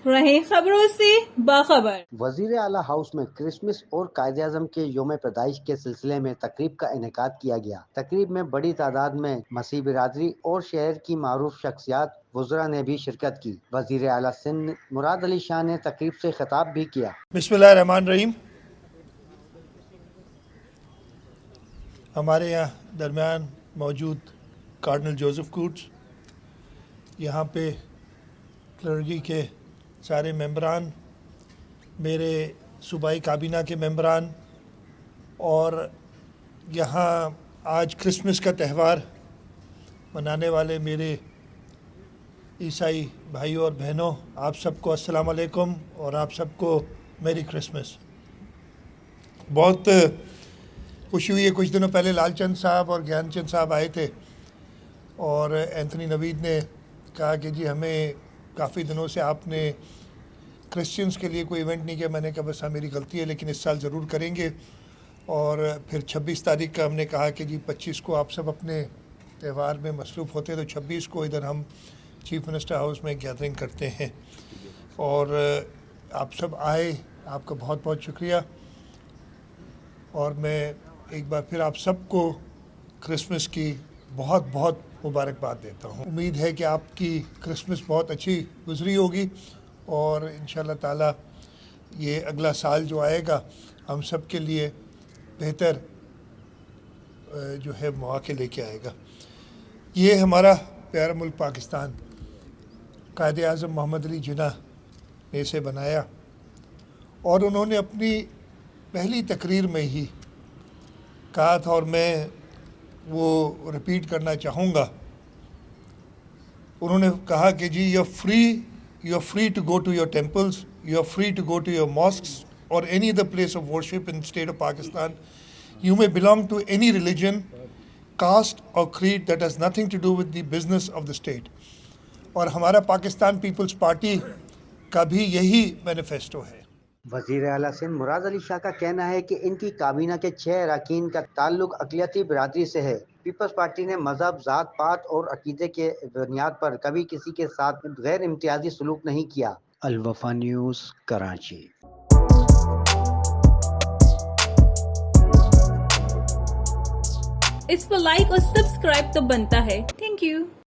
رہیں خبروں سے باخبر۔ وزیر اعلیٰ ہاؤس میں کرسمس اور قائد اعظم کے یوم پیدائش کے سلسلے میں تقریب کا انعقاد کیا گیا۔ تقریب میں بڑی تعداد میں مسیحی برادری اور شہر کی معروف شخصیات وزراء نے بھی شرکت کی۔ وزیر اعلیٰ سندھ مراد علی شاہ نے تقریب سے خطاب بھی کیا۔ بسم اللہ الرحمن الرحیم۔ ہمارے یہاں درمیان موجود کارڈنل جوزف کوٹس، یہاں پہ کلرجی کے سارے ممبران، میرے صوبائی کابینہ کے ممبران، اور یہاں آج کرسمس کا تہوار منانے والے میرے عیسائی بھائیوں اور بہنوں، آپ سب کو السلام علیکم اور آپ سب کو میری کرسمس۔ بہت خوشی ہوئی ہے، کچھ دنوں پہلے لال چند صاحب اور گیان چند صاحب آئے تھے اور اینتھنی نوید نے کہا کہ جی ہمیں کافی دنوں سے آپ نے کرسچنز کے لیے کوئی ایونٹ نہیں کیا۔ میں نے کہا بس ہاں میری غلطی ہے، لیکن اس سال ضرور کریں گے۔ اور پھر 26 تاریخ کا ہم نے کہا کہ جی 25 کو آپ سب اپنے تہوار میں مصروف ہوتے ہیں، تو 26 کو ادھر ہم چیف منسٹر ہاؤس میں گیدرنگ کرتے ہیں۔ اور آپ سب آئے، آپ کا بہت بہت شکریہ، اور میں ایک بار پھر آپ سب کو کرسمس کی بہت بہت مبارکباد دیتا ہوں۔ امید ہے کہ آپ کی کرسمس بہت اچھی گزری ہوگی، اور انشاءاللہ تعالی یہ اگلا سال جو آئے گا ہم سب کے لیے بہتر جو ہے مواقع لے کے آئے گا۔ یہ ہمارا پیارا ملک پاکستان، قائد اعظم محمد علی جناح نے اسے بنایا، اور انہوں نے اپنی پہلی تقریر میں ہی کہا تھا، اور میں وہ رپیٹ کرنا چاہوں گا۔ انہوں نے کہا کہ جی you are free to go to your temples, you are free to go to your mosques or any other place of worship in the state of Pakistan. You may belong to any religion, caste or creed that has nothing to do with the business of the state. اور ہمارا Pakistan Peoples party کا بھی یہی manifesto ہے۔ وزیر اعلیٰ سندھ مراد علی شاہ کا کہنا ہے کہ ان کی کابینہ کے 6 اراکین کا تعلق اقلیتی برادری سے ہے۔ پیپلز پارٹی نے مذہب، ذات پات اور عقیدے کے بنیاد پر کبھی کسی کے ساتھ غیر امتیازی سلوک نہیں کیا۔ الوفا نیوز، کراچی۔ اس پر لائک اور سبسکرائب تو بنتا ہے۔ Thank you.